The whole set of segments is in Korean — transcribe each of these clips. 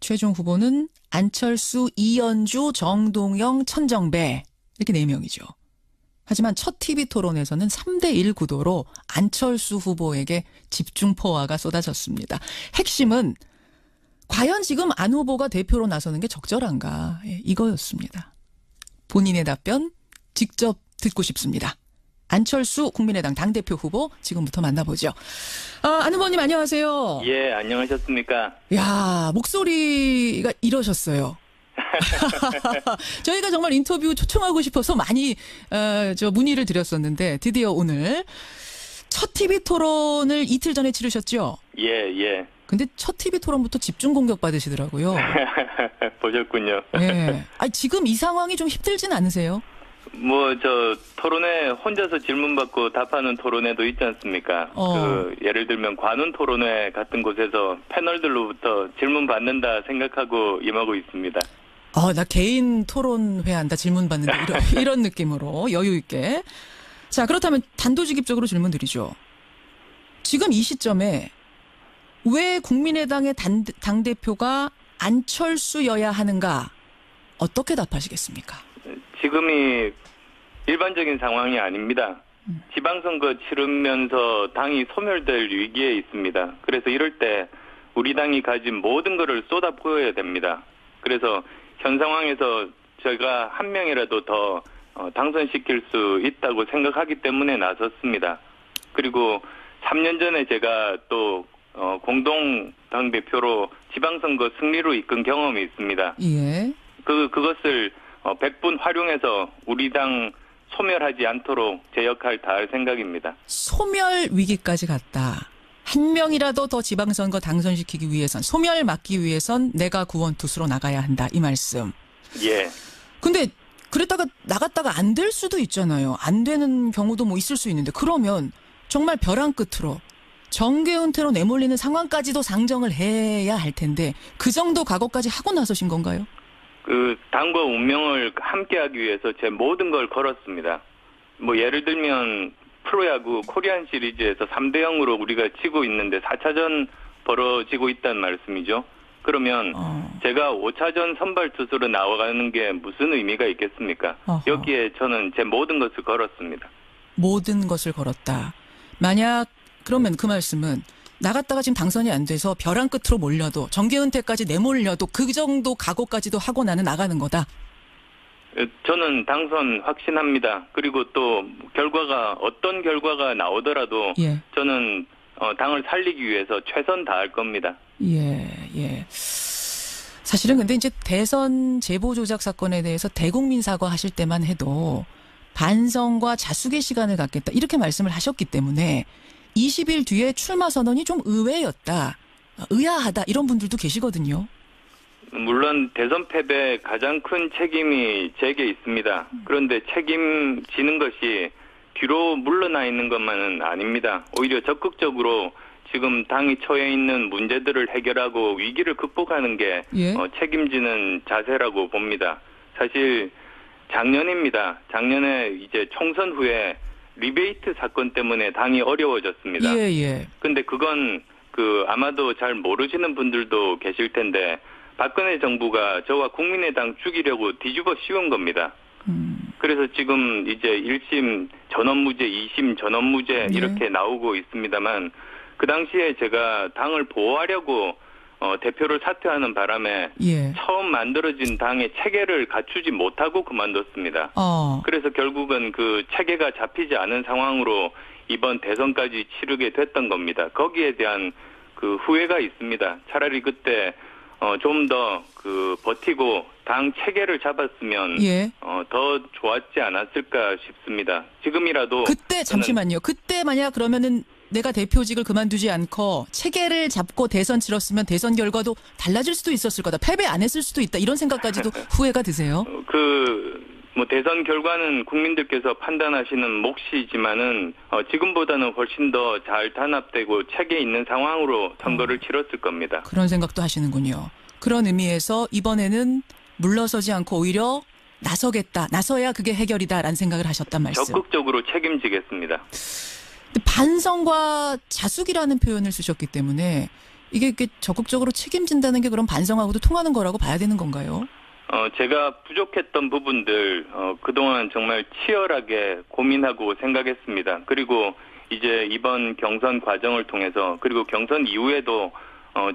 최종 후보는 안철수, 이현주, 정동영, 천정배 이렇게 4명이죠. 하지만 첫 TV 토론에서는 3대1 구도로 안철수 후보에게 집중 포화가 쏟아졌습니다. 핵심은 과연 지금 안 후보가 대표로 나서는 게 적절한가 이거였습니다. 본인의 답변 직접 듣고 싶습니다. 안철수 국민의당 당대표 후보 지금부터 만나보죠. 안 후보님 안녕하세요. 예, 안녕하셨습니까? 야, 목소리가 이러셨어요. 저희가 정말 인터뷰 초청하고 싶어서 많이 문의를 드렸었는데 드디어 오늘 첫 TV 토론을 이틀 전에 치르셨죠? 예. 근데 첫 TV 토론부터 집중 공격 받으시더라고요. 보셨군요. 네. 아니, 지금 이 상황이 좀 힘들진 않으세요? 토론회 혼자서 질문받고 답하는 토론회도 있지 않습니까? 예를 들면 관훈 토론회 같은 곳에서 패널들로부터 질문 받는다 생각하고 임하고 있습니다. 나 개인 토론회 한다, 질문 받는다, 이런 느낌으로 여유 있게. 자, 그렇다면 단도직입적으로 질문 드리죠. 지금 이 시점에 왜 국민의당의 당대표가 안철수여야 하는가? 어떻게 답하시겠습니까? 지금이 일반적인 상황이 아닙니다. 지방선거 치르면서 당이 소멸될 위기에 있습니다. 그래서 이럴 때 우리 당이 가진 모든 것을 쏟아부어야 됩니다. 그래서 현 상황에서 제가 한 명이라도 더 당선시킬 수 있다고 생각하기 때문에 나섰습니다. 그리고 3년 전에 제가 또 공동 당대표로 지방선거 승리로 이끈 경험이 있습니다. 예. 그것을 100분 활용해서 우리 당 소멸하지 않도록 제 역할 다할 생각입니다. 소멸 위기까지 갔다. 한 명이라도 더 지방선거 당선시키기 위해선, 소멸 막기 위해선 내가 구원투수로 나가야 한다. 이 말씀. 예. 근데 그랬다가 나갔다가 안 될 수도 있잖아요. 안 되는 경우도 있을 수 있는데 그러면 정말 벼랑 끝으로 정계 은퇴로 내몰리는 상황까지도 상정을 해야 할 텐데 그 정도 각오까지 하고 나서신 건가요? 당과 운명을 함께하기 위해서 제 모든 걸 걸었습니다. 예를 들면 프로야구 코리안 시리즈에서 3대0으로 우리가 지고 있는데 4차전 벌어지고 있다는 말씀이죠. 그러면 제가 5차전 선발 투수로 나와가는 게 무슨 의미가 있겠습니까? 여기에 저는 제 모든 것을 걸었습니다. 모든 것을 걸었다. 만약 그러면 그 말씀은 나갔다가 지금 당선이 안 돼서 벼랑 끝으로 몰려도 정계 은퇴까지 내몰려도 그 정도 각오까지도 하고 나는 나가는 거다. 저는 당선 확신합니다. 그리고 또 어떤 결과가 나오더라도 예. 저는 당을 살리기 위해서 최선 다할 겁니다. 예. 사실은 근데 이제 대선 제보 조작 사건에 대해서 대국민 사과하실 때만 해도 반성과 자숙의 시간을 갖겠다 이렇게 말씀을 하셨기 때문에 20일 뒤에 출마 선언이 좀 의외였다, 의아하다 이런 분들도 계시거든요. 물론 대선 패배에 가장 큰 책임이 제게 있습니다. 그런데 책임지는 것이 뒤로 물러나 있는 것만은 아닙니다. 오히려 적극적으로 지금 당이 처해 있는 문제들을 해결하고 위기를 극복하는 게 책임지는 자세라고 봅니다. 사실 작년입니다. 작년에 이제 총선 후에 리베이트 사건 때문에 당이 어려워졌습니다. 예. 근데 그건 아마도 잘 모르시는 분들도 계실 텐데 박근혜 정부가 저와 국민의당 죽이려고 뒤집어 씌운 겁니다. 그래서 지금 이제 1심 전원무죄, 2심 전원무죄 이렇게 나오고 있습니다만 그 당시에 제가 당을 보호하려고 대표를 사퇴하는 바람에 처음 만들어진 당의 체계를 갖추지 못하고 그만뒀습니다. 그래서 결국은 그 체계가 잡히지 않은 상황으로 이번 대선까지 치르게 됐던 겁니다. 거기에 대한 후회가 있습니다. 차라리 그때 좀 더 버티고 당 체계를 잡았으면 더 좋았지 않았을까 싶습니다. 지금이라도 그때 잠시만요. 그때 만약 그러면은 내가 대표직을 그만두지 않고 체계를 잡고 대선 치렀으면 대선 결과도 달라질 수도 있었을 거다. 패배 안 했을 수도 있다. 이런 생각까지도 후회가 드세요? 대선 결과는 국민들께서 판단하시는 몫이지만은 지금보다는 훨씬 더 잘 단합되고 체계 있는 상황으로 선거를 치렀을 겁니다. 그런 생각도 하시는군요. 그런 의미에서 이번에는 물러서지 않고 오히려 나서겠다. 나서야 그게 해결이다라는 생각을 하셨단 말씀. 적극적으로 책임지겠습니다. 반성과 자숙이라는 표현을 쓰셨기 때문에 이게 적극적으로 책임진다는 게 그럼 반성하고도 통하는 거라고 봐야 되는 건가요? 제가 부족했던 부분들, 그동안 정말 치열하게 고민하고 생각했습니다. 그리고 이제 이번 경선 과정을 통해서, 그리고 경선 이후에도,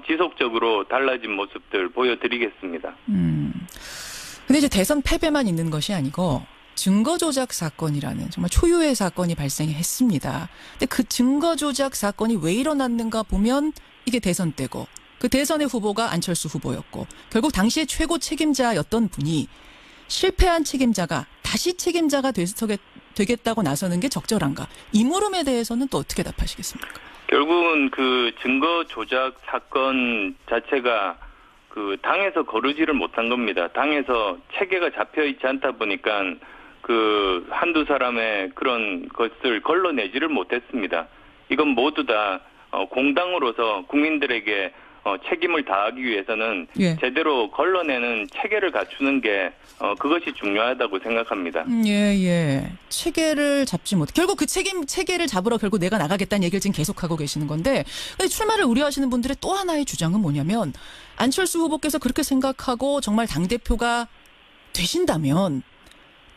지속적으로 달라진 모습들 보여드리겠습니다. 근데 이제 대선 패배만 있는 것이 아니고, 증거조작 사건이라는 정말 초유의 사건이 발생했습니다. 근데 그 증거조작 사건이 왜 일어났는가 보면 이게 대선 때고, 그 대선의 후보가 안철수 후보였고 결국 당시의 최고 책임자였던 분이 실패한 책임자가 다시 책임자가 되겠다고 나서는 게 적절한가? 이 물음에 대해서는 또 어떻게 답하시겠습니까? 결국은 그 증거 조작 사건 자체가 그 당에서 거르지를 못한 겁니다. 당에서 체계가 잡혀 있지 않다 보니까 그 한두 사람의 그런 것을 걸러내지를 못했습니다. 이건 모두 다 공당으로서 국민들에게 책임을 다하기 위해서는 예. 제대로 걸러내는 체계를 갖추는 게 그것이 중요하다고 생각합니다. 예. 체계를 잡지 못. 결국 그 체계를 잡으러 결국 내가 나가겠다는 얘기를 지금 계속하고 계시는 건데 출마를 우려하시는 분들의 또 하나의 주장은 뭐냐면 안철수 후보께서 그렇게 생각하고 정말 당대표가 되신다면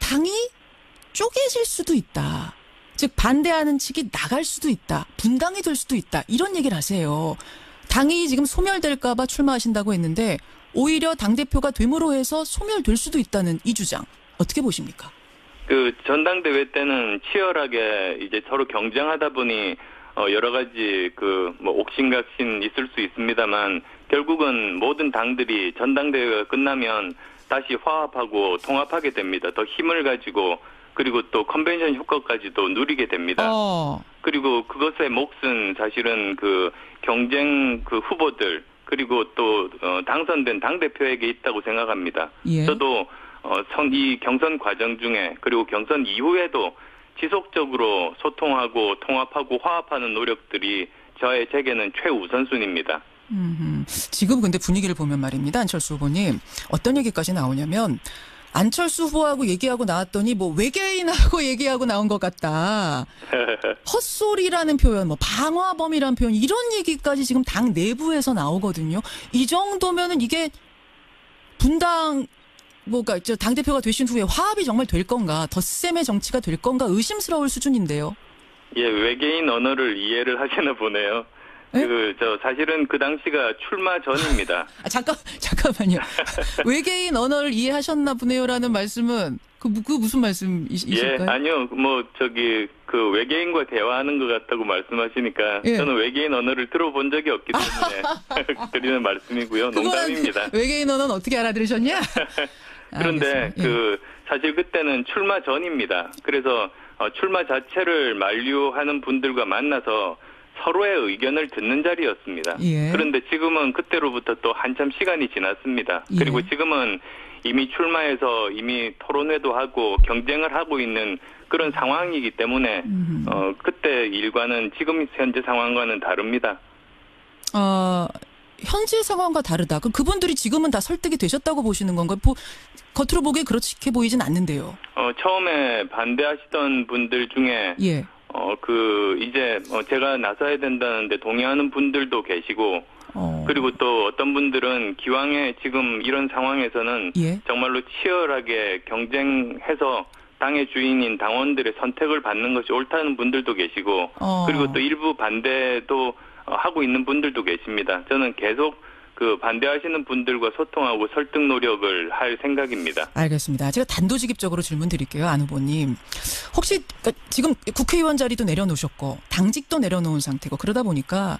당이 쪼개질 수도 있다. 즉 반대하는 측이 나갈 수도 있다. 분당이 될 수도 있다. 이런 얘기를 하세요. 당이 지금 소멸될까 봐 출마하신다고 했는데 오히려 당대표가 됨으로 해서 소멸될 수도 있다는 이 주장. 어떻게 보십니까? 그 전당대회 때는 치열하게 이제 서로 경쟁하다 보니 여러 가지 뭐 옥신각신 있을 수 있습니다만 결국은 모든 당들이 전당대회가 끝나면 다시 화합하고 통합하게 됩니다. 더 힘을 가지고 그리고 또 컨벤션 효과까지도 누리게 됩니다. 그리고 그것의 몫은 사실은 그 경쟁 그 후보들 그리고 또 당선된 당대표에게 있다고 생각합니다. 예. 저도 이 경선 과정 중에 그리고 경선 이후에도 지속적으로 소통하고 통합하고 화합하는 노력들이 제게는 최우선순위입니다. 지금 근데 분위기를 보면 말입니다. 안철수 후보님. 어떤 얘기까지 나오냐면 안철수 후보하고 얘기하고 나왔더니 뭐 외계인하고 얘기하고 나온 것 같다. 헛소리라는 표현, 뭐 방화범이라는 표현 이런 얘기까지 지금 당 내부에서 나오거든요. 이 정도면은 이게 분당 뭐가 당대표가 되신 후에 화합이 정말 될 건가, 덧셈의 정치가 될 건가 의심스러울 수준인데요. 예, 외계인 언어를 이해를 하시나 보네요. 사실은 그 당시가 출마 전입니다. 잠깐만요. 외계인 언어를 이해하셨나 보네요라는 말씀은 그 무슨 말씀이실까요? 예, 아니요. 그 외계인과 대화하는 것 같다고 말씀하시니까 예. 저는 외계인 언어를 들어본 적이 없기 때문에 드리는 말씀이고요. 농담입니다. 외계인 언어는 어떻게 알아들으셨냐? 그런데 사실 그때는 출마 전입니다. 그래서 출마 자체를 만류하는 분들과 만나서 서로의 의견을 듣는 자리였습니다. 예. 그런데 지금은 그때로부터 또 한참 시간이 지났습니다. 예. 그리고 지금은 이미 출마해서 이미 토론회도 하고 경쟁을 하고 있는 그런 상황이기 때문에 그때 일과는 지금 현재 상황과는 다릅니다. 현재 상황과 다르다. 그럼 그분들이 지금은 다 설득이 되셨다고 보시는 건가요? 겉으로 보기에 그렇게 보이진 않는데요. 처음에 반대하시던 분들 중에 예. 이제 제가 나서야 된다는데 동의하는 분들도 계시고, 그리고 또 어떤 분들은 기왕에 지금 이런 상황에서는 예. 정말로 치열하게 경쟁해서 당의 주인인 당원들의 선택을 받는 것이 옳다는 분들도 계시고, 그리고 또 일부 반대도 하고 있는 분들도 계십니다. 저는 계속 그 반대하시는 분들과 소통하고 설득 노력을 할 생각입니다. 알겠습니다. 제가 단도직입적으로 질문 드릴게요. 안 후보님. 혹시 지금 국회의원 자리도 내려놓으셨고 당직도 내려놓은 상태고 그러다 보니까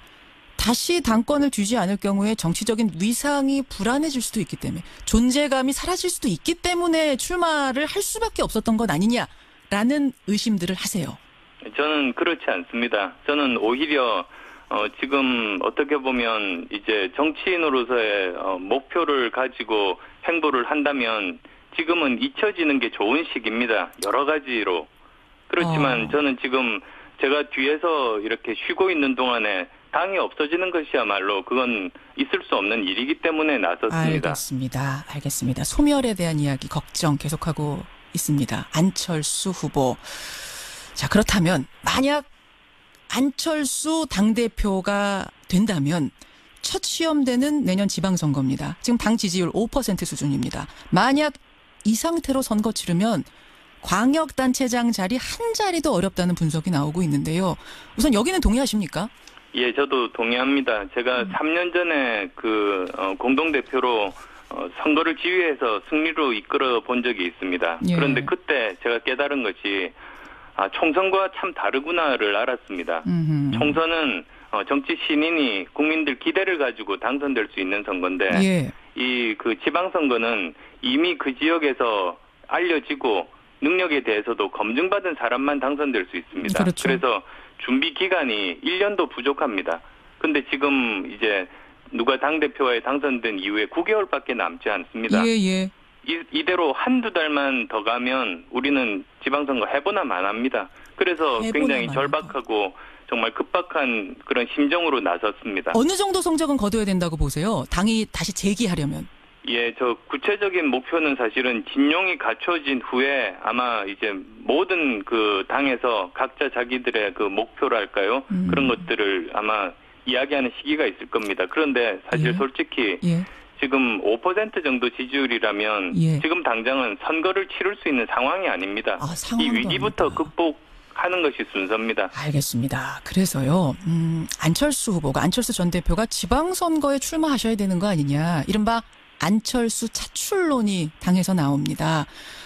다시 당권을 쥐지 않을 경우에 정치적인 위상이 불안해질 수도 있기 때문에 존재감이 사라질 수도 있기 때문에 출마를 할 수밖에 없었던 것 아니냐라는 의심들을 하세요. 저는 그렇지 않습니다. 저는 오히려 지금 어떻게 보면 이제 정치인으로서의 목표를 가지고 행보를 한다면 지금은 잊혀지는 게 좋은 시기입니다. 여러 가지로. 그렇지만 저는 지금 제가 뒤에서 이렇게 쉬고 있는 동안에 당이 없어지는 것이야말로 그건 있을 수 없는 일이기 때문에 나섰습니다. 알겠습니다. 소멸에 대한 이야기 걱정 계속하고 있습니다. 안철수 후보. 자, 그렇다면 만약 안철수 당대표가 된다면 첫 시험되는 내년 지방선거입니다. 지금 당 지지율 5% 수준입니다. 만약 이 상태로 선거 치르면 광역단체장 자리 한 자리도 어렵다는 분석이 나오고 있는데요. 우선 여기는 동의하십니까? 예, 저도 동의합니다. 제가 3년 전에 공동대표로 선거를 지휘해서 승리로 이끌어 본 적이 있습니다. 예. 그런데 그때 제가 깨달은 것이 총선과 참 다르구나를 알았습니다. 총선은 정치 신인이 국민들 기대를 가지고 당선될 수 있는 선거인데 예. 이 지방선거는 이미 그 지역에서 알려지고 능력에 대해서도 검증받은 사람만 당선될 수 있습니다. 그렇죠. 그래서 준비 기간이 1년도 부족합니다. 근데 지금 이제 누가 당대표에 당선된 이후에 9개월밖에 남지 않습니다. 예. 이대로 한두 달만 더 가면 우리는 지방선거 해보나 마나합니다. 그래서 굉장히 절박하고 정말 급박한 그런 심정으로 나섰습니다. 어느 정도 성적은 거둬야 된다고 보세요? 당이 다시 재기하려면. 예, 저 구체적인 목표는 사실은 진용이 갖춰진 후에 아마 이제 모든 그 당에서 각자 자기들의 그 목표랄까요? 그런 것들을 아마 이야기하는 시기가 있을 겁니다. 그런데 사실 솔직히 지금 5% 정도 지지율이라면 지금 당장은 선거를 치를 수 있는 상황이 아닙니다. 이 위기부터 극복하는 것이 순서입니다. 알겠습니다. 그래서요, 안철수 전 대표가 지방선거에 출마하셔야 되는 거 아니냐. 이른바 안철수 차출론이 당에서 나옵니다.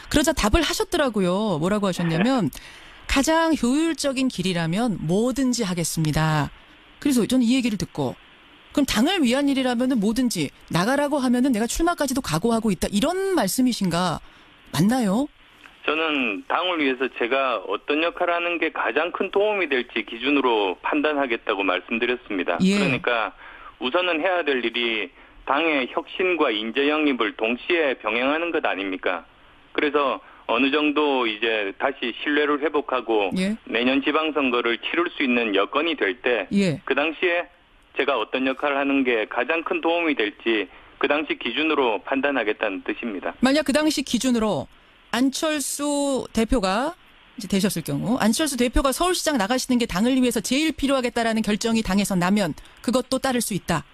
그러자 답을 하셨더라고요. 뭐라고 하셨냐면 가장 효율적인 길이라면 뭐든지 하겠습니다. 그래서 저는 이 얘기를 듣고 그럼 당을 위한 일이라면 뭐든지 나가라고 하면은 내가 출마까지도 각오하고 있다. 이런 말씀이신가? 맞나요? 저는 당을 위해서 제가 어떤 역할을 하는 게 가장 큰 도움이 될지 기준으로 판단하겠다고 말씀드렸습니다. 그러니까 우선은 해야 될 일이 당의 혁신과 인재 영입을 동시에 병행하는 것 아닙니까? 그래서 어느 정도 이제 다시 신뢰를 회복하고 내년 지방선거를 치를 수 있는 여건이 될 때 그 당시에 제가 어떤 역할을 하는 게 가장 큰 도움이 될지 그 당시 기준으로 판단하겠다는 뜻입니다. 만약 그 당시 기준으로 안철수 대표가 이제 되셨을 경우 안철수 대표가 서울시장 나가시는 게 당을 위해서 제일 필요하겠다라는 결정이 당에서 나면 그것도 따를 수 있다.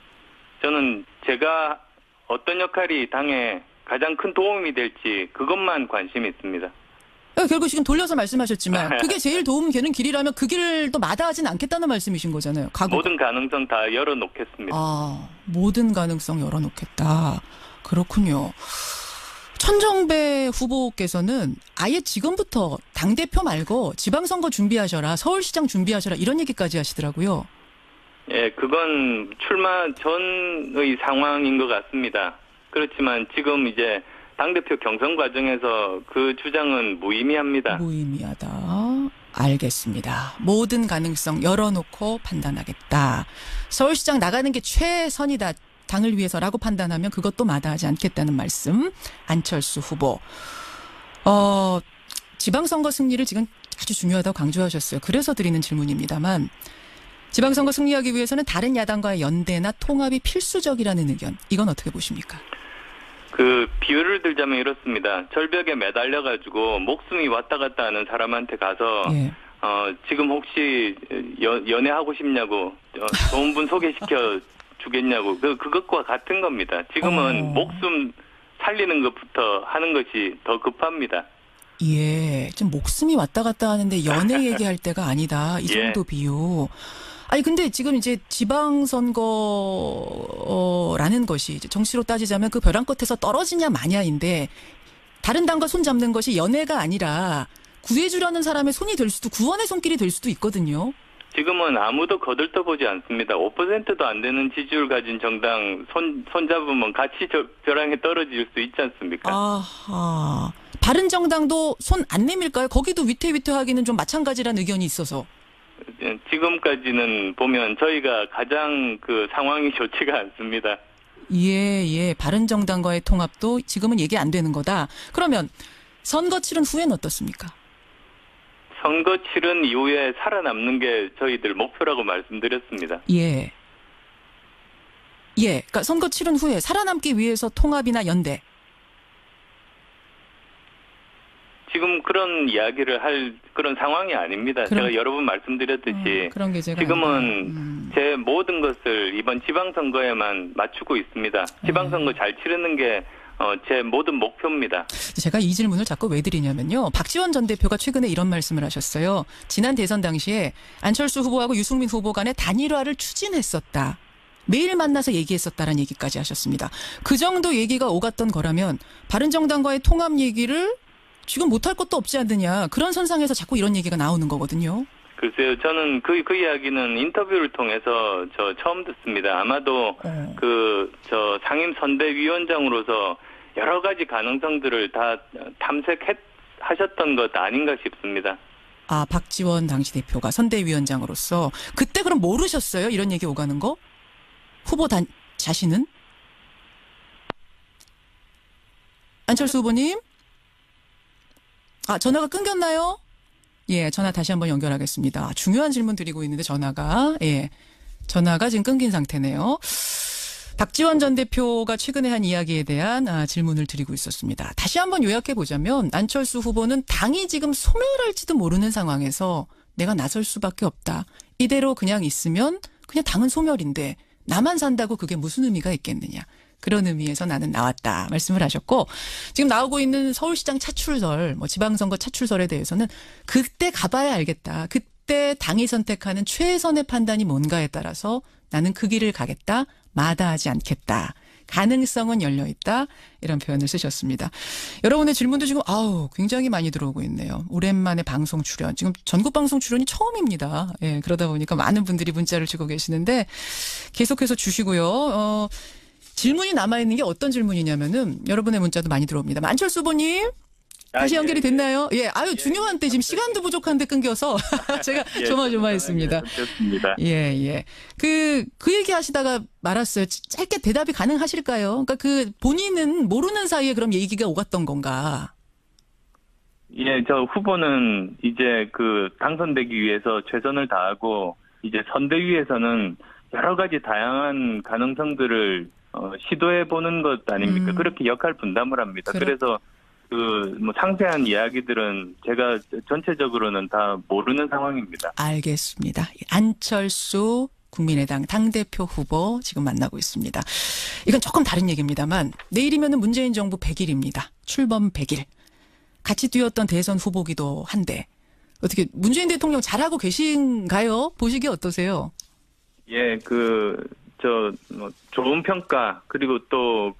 저는 제가 어떤 역할이 당에 가장 큰 도움이 될지 그것만 관심이 있습니다. 결국 지금 돌려서 말씀하셨지만 그게 제일 도움 되는 길이라면 그 길을 또 마다하진 않겠다는 말씀이신 거잖아요. 모든 가능성 다 열어놓겠습니다. 모든 가능성 열어놓겠다. 그렇군요. 천정배 후보께서는 아예 지금부터 당대표 말고 지방선거 준비하셔라, 서울시장 준비하셔라 이런 얘기까지 하시더라고요. 예, 그건 출마 전의 상황인 것 같습니다. 그렇지만 지금 이제 당대표 경선 과정에서 그 주장은 무의미합니다. 무의미하다. 알겠습니다. 모든 가능성 열어놓고 판단하겠다. 서울시장 나가는 게 최선이다. 당을 위해서라고 판단하면 그것도 마다하지 않겠다는 말씀. 안철수 후보. 지방선거 승리를 지금 아주 중요하다고 강조하셨어요. 그래서 드리는 질문입니다만 지방선거 승리하기 위해서는 다른 야당과의 연대나 통합이 필수적이라는 의견. 이건 어떻게 보십니까? 그 비유를 들자면 이렇습니다. 절벽에 매달려가지고 목숨이 왔다 갔다 하는 사람한테 가서 지금 혹시 연애하고 싶냐고 좋은 분 소개시켜 주겠냐고 그것과 같은 겁니다. 지금은 목숨 살리는 것부터 하는 것이 더 급합니다. 예, 지금 목숨이 왔다 갔다 하는데 연애 얘기할 때가 아니다. 이 정도 비유. 아니 근데 지금 이제 지방선거라는 것이 이제 정치로 따지자면 그 벼랑 끝에서 떨어지냐 마냐인데 다른 당과 손 잡는 것이 연애가 아니라 구해주려는 사람의 손이 될 수도 구원의 손길이 될 수도 있거든요. 지금은 아무도 거들떠보지 않습니다. 5%도 안 되는 지지율 가진 정당 손 잡으면 같이 벼랑에 떨어질 수 있지 않습니까? 아하. 바른정당도 손 안 내밀까요? 거기도 위태위태하기는 좀 마찬가지라는 의견이 있어서. 지금까지는 보면 저희가 가장 그 상황이 좋지가 않습니다. 예. 바른정당과의 통합도 지금은 얘기 안 되는 거다. 그러면 선거 치른 후에는 어떻습니까? 선거 치른 이후에 살아남는 게 저희들 목표라고 말씀드렸습니다. 예. 그러니까 선거 치른 후에 살아남기 위해서 통합이나 연대. 지금 그런 이야기를 할 그런 상황이 아닙니다. 제가 여러 번 말씀드렸듯이 그런 게 지금은 제 모든 것을 이번 지방선거에만 맞추고 있습니다. 지방선거 잘 치르는 게 제 모든 목표입니다. 제가 이 질문을 자꾸 왜 드리냐면요. 박지원 전 대표가 최근에 이런 말씀을 하셨어요. 지난 대선 당시에 안철수 후보하고 유승민 후보 간의 단일화를 추진했었다. 매일 만나서 얘기했었다라는 얘기까지 하셨습니다. 그 정도 얘기가 오갔던 거라면 바른정당과의 통합 얘기를 지금 못할 것도 없지 않느냐. 그런 선상에서 자꾸 이런 얘기가 나오는 거거든요. 글쎄요, 저는 그 이야기는 인터뷰를 통해서 처음 듣습니다. 아마도 상임 선대위원장으로서 여러 가지 가능성들을 다 탐색하셨던 것 아닌가 싶습니다. 아, 박지원 당시 대표가 선대위원장으로서 그때 그럼 모르셨어요? 이런 얘기 오가는 거? 후보 자신은? 안철수 후보님? 아, 전화가 끊겼나요? 예, 전화 다시 한번 연결하겠습니다. 중요한 질문 드리고 있는데 전화가 지금 끊긴 상태네요. 박지원 전 대표가 최근에 한 이야기에 대한 질문을 드리고 있었습니다. 다시 한번 요약해 보자면 안철수 후보는 당이 지금 소멸할지도 모르는 상황에서 내가 나설 수밖에 없다. 이대로 그냥 있으면 그냥 당은 소멸인데 나만 산다고 그게 무슨 의미가 있겠느냐. 그런 의미에서 나는 나왔다 말씀을 하셨고 지금 나오고 있는 서울시장 차출설, 지방선거 차출설에 대해서는 그때 가봐야 알겠다. 그때 당이 선택하는 최선의 판단이 뭔가에 따라서 나는 그 길을 가겠다. 마다하지 않겠다. 가능성은 열려있다. 이런 표현을 쓰셨습니다. 여러분의 질문도 지금 굉장히 많이 들어오고 있네요. 오랜만에 방송 출연. 지금 전국 방송 출연이 처음입니다. 예, 그러다 보니까 많은 분들이 문자를 주고 계시는데 계속해서 주시고요. 질문이 남아있는 게 어떤 질문이냐면은 여러분의 문자도 많이 들어옵니다. 안철수 후보님 다시 연결이 됐나요? 예, 중요한 때 지금 시간도 부족한데 끊겨서 제가 조마조마했습니다. 좋습니다. 예. 그 얘기 하시다가 말았어요. 짧게 대답이 가능하실까요? 그러니까 본인은 모르는 사이에 그럼 얘기가 오갔던 건가? 예, 저 후보는 이제 당선되기 위해서 최선을 다하고 이제 선대위에서는 여러 가지 다양한 가능성들을 시도해 보는 것 아닙니까? 그렇게 역할 분담을 합니다. 그래서 상세한 이야기들은 제가 전체적으로는 다 모르는 상황입니다. 알겠습니다. 안철수 국민의당 당대표 후보 지금 만나고 있습니다. 이건 조금 다른 얘기입니다만 내일이면은 문재인 정부 100일입니다. 출범 100일. 같이 뛰었던 대선 후보기도 한데 어떻게 문재인 대통령 잘하고 계신가요? 보시기 어떠세요? 예, 좋은 평가, 그리고 또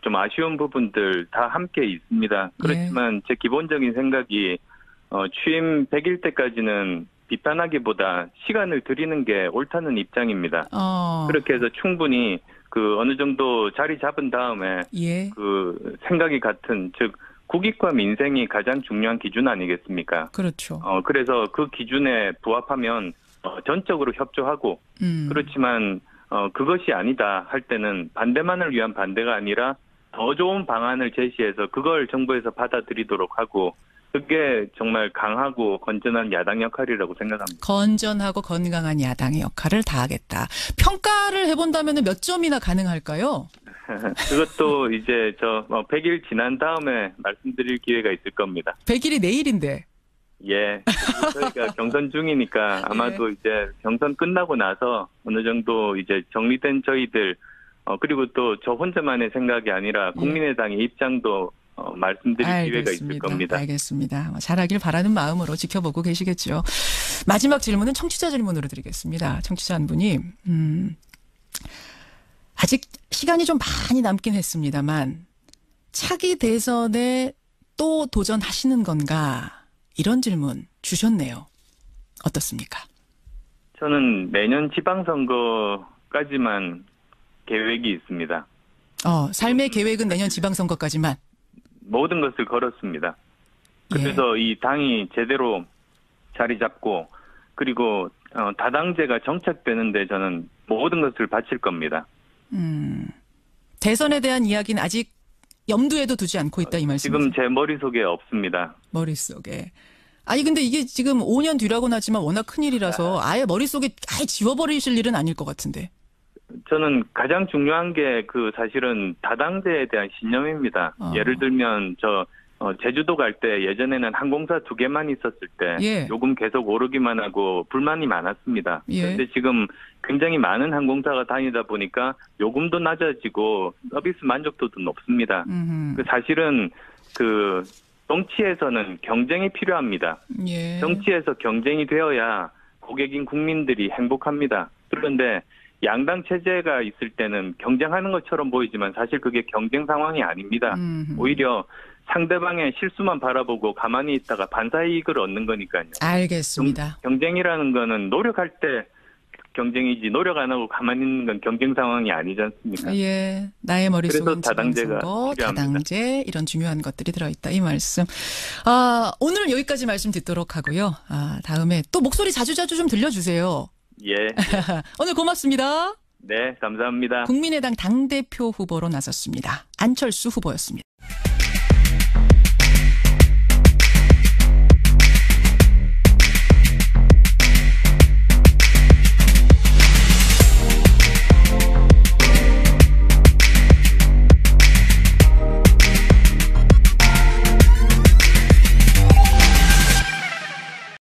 좀 아쉬운 부분들 다 함께 있습니다. 그렇지만 제 기본적인 생각이, 취임 100일 때까지는 비판하기보다 시간을 드리는 게 옳다는 입장입니다. 그렇게 해서 충분히 어느 정도 자리 잡은 다음에, 생각이 같은, 즉, 국익과 민생이 가장 중요한 기준 아니겠습니까? 그렇죠. 그래서 그 기준에 부합하면, 전적으로 협조하고, 그렇지만, 그것이 아니다 할 때는 반대만을 위한 반대가 아니라 더 좋은 방안을 제시해서 그걸 정부에서 받아들이도록 하고 그게 정말 강하고 건전한 야당 역할이라고 생각합니다. 건전하고 건강한 야당의 역할을 다하겠다. 평가를 해본다면 몇 점이나 가능할까요? 그것도 이제 100일 지난 다음에 말씀드릴 기회가 있을 겁니다. 100일이 내일인데. 예. 저희가 경선 중이니까 아마도 이제 경선 끝나고 나서 어느 정도 이제 정리된 저희들, 그리고 또 저 혼자만의 생각이 아니라 국민의당의 입장도 말씀드릴 기회가 있을 겁니다. 알겠습니다. 잘하길 바라는 마음으로 지켜보고 계시겠죠. 마지막 질문은 청취자 질문으로 드리겠습니다. 청취자 한 분이, 아직 시간이 좀 많이 남긴 했습니다만, 차기 대선에 또 도전하시는 건가? 이런 질문 주셨네요. 어떻습니까? 저는 내년 지방선거까지만 계획이 있습니다. 삶의 계획은 내년 지방선거까지만? 모든 것을 걸었습니다. 그래서 이 당이 제대로 자리 잡고 그리고 다당제가 정착되는데 저는 모든 것을 바칠 겁니다. 대선에 대한 이야기는 아직 염두에도 두지 않고 있다 이 말씀이세요? 지금 제 머릿속에 없습니다. 머릿속에. 아니 근데 이게 지금 5년 뒤라고는 하지만 워낙 큰일이라서 아예 머릿속에 아예 지워버리실 일은 아닐 것 같은데. 저는 가장 중요한 게 사실은 다당제에 대한 신념입니다. 예를 들면 제주도 갈 때 예전에는 항공사 2개만 있었을 때 예. 요금 계속 오르기만 하고 불만이 많았습니다. 예. 그런데 지금 굉장히 많은 항공사가 다니다 보니까 요금도 낮아지고 서비스 만족도도 높습니다. 사실은 그 정치에서는 경쟁이 필요합니다. 예. 정치에서 경쟁이 되어야 고객인 국민들이 행복합니다. 그런데 양당 체제가 있을 때는 경쟁하는 것처럼 보이지만 사실 그게 경쟁 상황이 아닙니다. 오히려 상대방의 실수만 바라보고 가만히 있다가 반사이익을 얻는 거니까요. 알겠습니다. 경쟁이라는 거는 노력할 때 경쟁이지 노력 안 하고 가만히 있는 건 경쟁 상황이 아니지 않습니까? 예, 나의 머릿속은 다당제가 지방선거, 필요합니다. 다당제 이런 중요한 것들이 들어있다 이 말씀. 오늘 여기까지 말씀 듣도록 하고요. 다음에 또 목소리 자주자주 좀 들려주세요. 예. 오늘 고맙습니다. 네, 감사합니다. 국민의당 당대표 후보로 나섰습니다. 안철수 후보였습니다.